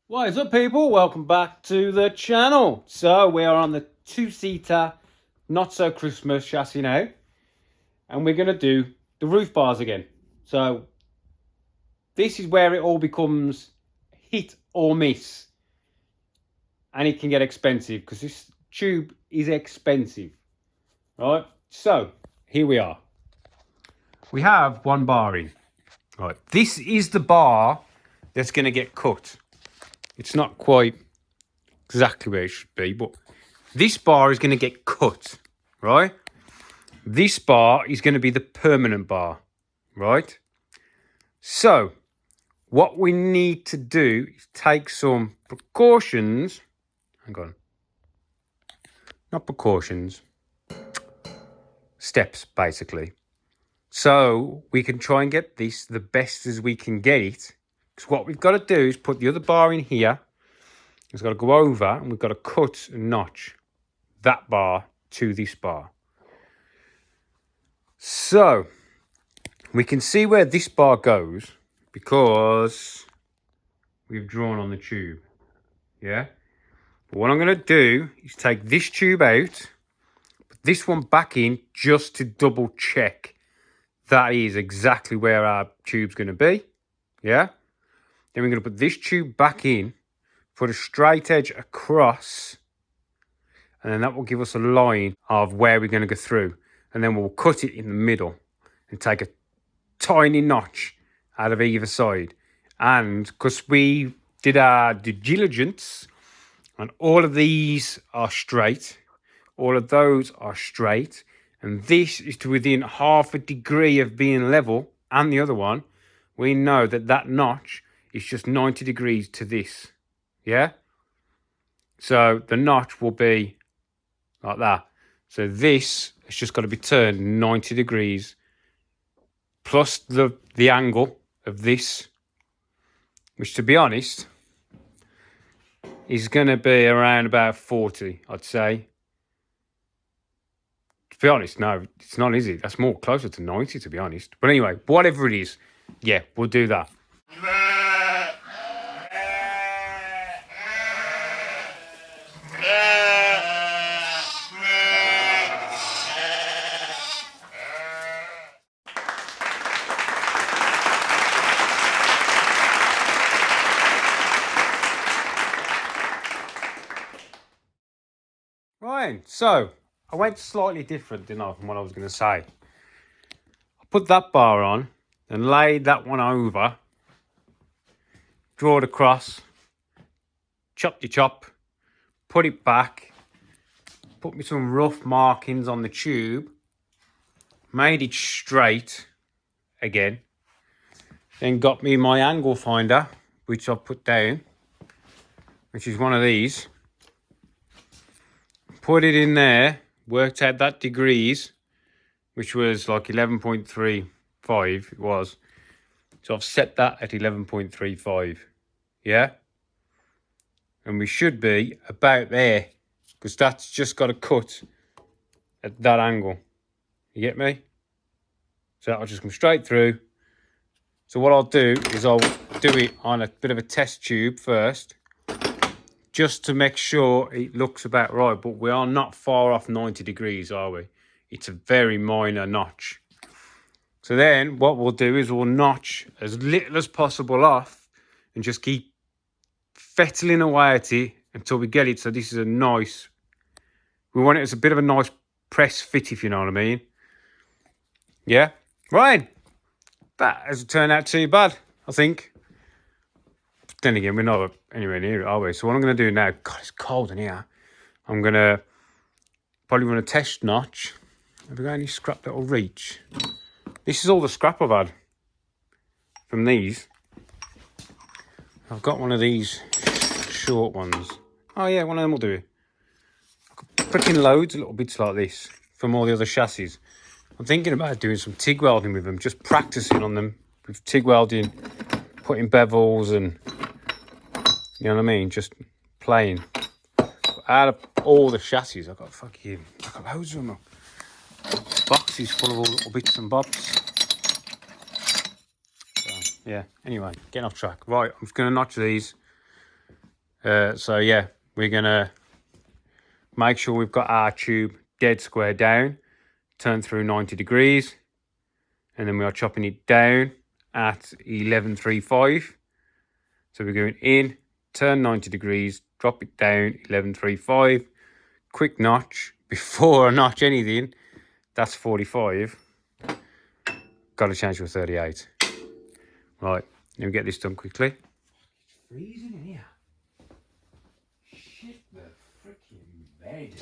What is up, people? Welcome back to the channel. So we are on the two-seater not so Christmas chassis now, and we're going to do the roof bars again. So this is where it all becomes hit or miss, and it can get expensive because this tube is expensive. Right, so here we are. We have one bar in. Right, this is the bar that's going to get cut. It's not quite exactly where it should be, but this bar is going to get cut, right? This bar is going to be the permanent bar, right? So what we need to do is take some precautions. Hang on. Not precautions. Steps, basically. So we can try and get this the best as we can get it. Because what we've got to do is put the other bar in here. It's got to go over and we've got to cut and notch that bar to this bar. So we can see where this bar goes because we've drawn on the tube. Yeah. But what I'm going to do is take this tube out, put this one back in just to double check that is exactly where our tube's going to be. Yeah. Then we're going to put this tube back in, put a straight edge across, and then that will give us a line of where we're going to go through. And then we'll cut it in the middle and take a tiny notch out of either side. And because we did our due diligence, and all of these are straight, all of those are straight, and this is to within half a degree of being level, and the other one, we know that that notch is just 90 degrees to this. Yeah? So the notch will be like that. So this has just got to be turned 90 degrees plus the angle of this, which, to be honest, is going to be around about 40, I'd say. To be honest, no, it's not, is it? That's more closer to 90, to be honest. But anyway, whatever it is, yeah, we'll do that. Right, so I went slightly different, didn't I, from what I was going to say. I put that bar on and laid that one over, draw it across, chop, put it back, put me some rough markings on the tube, made it straight again, then got me my angle finder, which I've put down, which is one of these. Put it in there, worked out that degrees, which was like 11.35 it was. So I've set that at 11.35, yeah? And we should be about there, because that's just got to cut at that angle. You get me? So I'll just come straight through. So what I'll do is I'll do it on a bit of a test tube first, just to make sure it looks about right. But we are not far off 90 degrees, are we? It's a very minor notch. So then what we'll do is we'll notch as little as possible off and just keep fettling away at it until we get it. So this is a nice, we want it as a bit of a nice press fit, if you know what I mean. Yeah, right. That hasn't turned out too bad, I think. Then again, we're not anywhere near it, are we? So what I'm going to do now, God, it's cold in here. I'm going to probably run a test notch. Have we got any scrap that'll reach? This is all the scrap I've had from these. I've got one of these short ones. Oh yeah, one of them will do. Freaking loads of little bits like this from all the other chassis. I'm thinking about doing some TIG welding with them, just practicing on them with TIG welding, putting bevels and, you know what I mean, just playing. Out of all the chassis, I've got loads of them. Boxes full of all little bits and bobs. So, yeah, anyway, getting off track. Right, I'm just going to notch these. So yeah, we're gonna make sure we've got our tube dead square down, turn through 90 degrees, and then we are chopping it down at 11.35. So we're going in, turn 90 degrees, drop it down 11.35, quick notch. Before I notch anything, that's 45. Got to change to a 38. Right, let me get this done quickly. Freezing in here. Shit the freaking bed.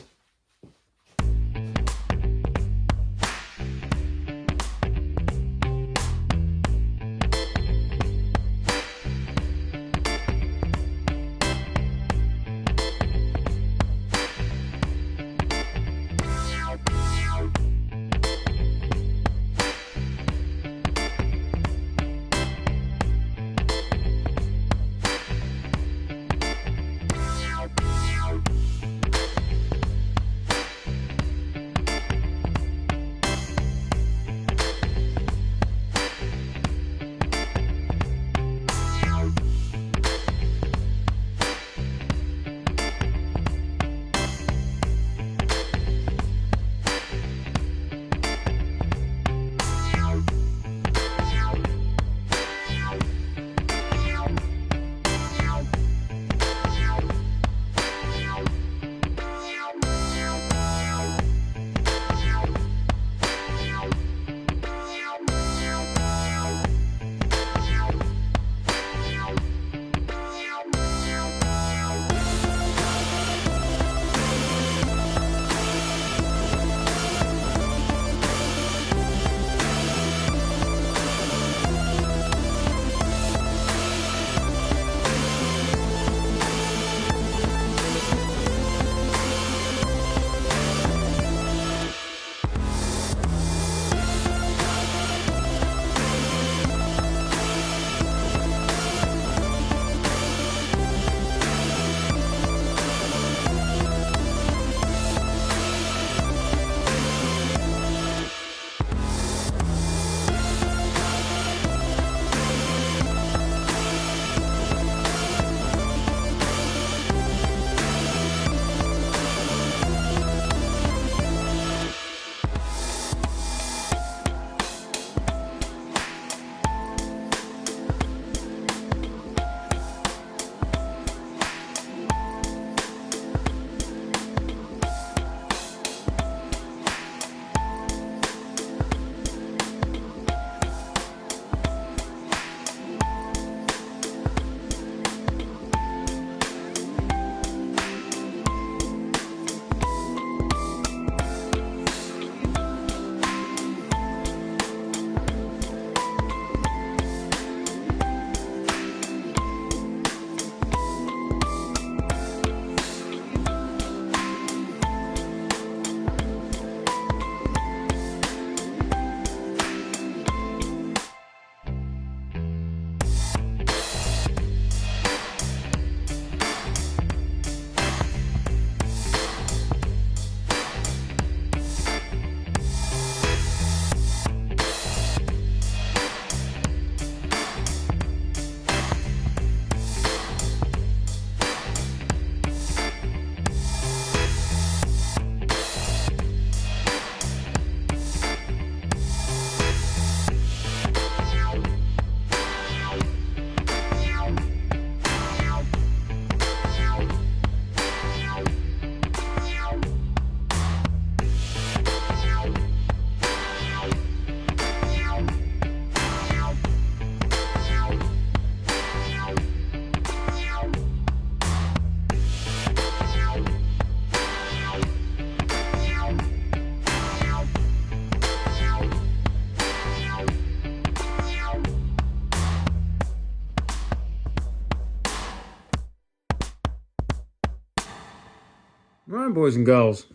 Right, boys and girls,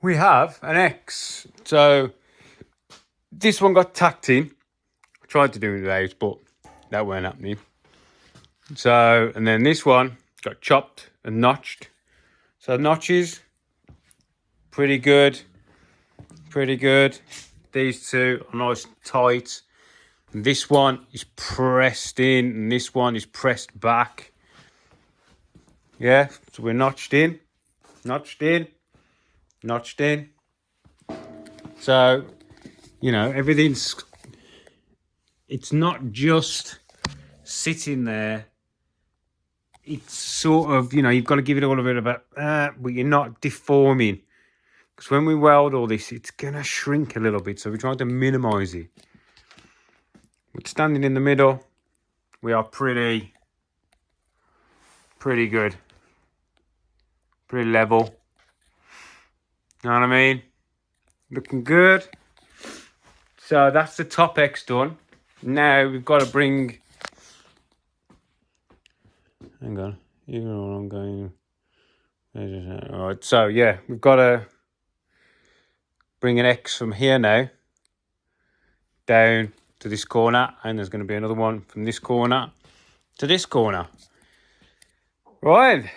we have an X. So this one got tacked in. I tried to do it without, but that weren't happening. So, and then this one got chopped and notched. So notches, pretty good, pretty good. These two are nice and tight. And this one is pressed in, and this one is pressed back. Yeah, so we're notched in, notched in, notched in. So, you know, it's not just sitting there. It's sort of, you know, you've got to give it all a bit of a, but you're not deforming. Because when we weld all this, it's going to shrink a little bit. So we're trying to minimize it. But standing in the middle, we are pretty good. Pretty level. Know what I mean? Looking good. So that's the top X done. Now we've got to bring... Hang on. Even while I'm going... Alright, so yeah, we've got to bring an X from here now down to this corner, and there's going to be another one from this corner to this corner. Right,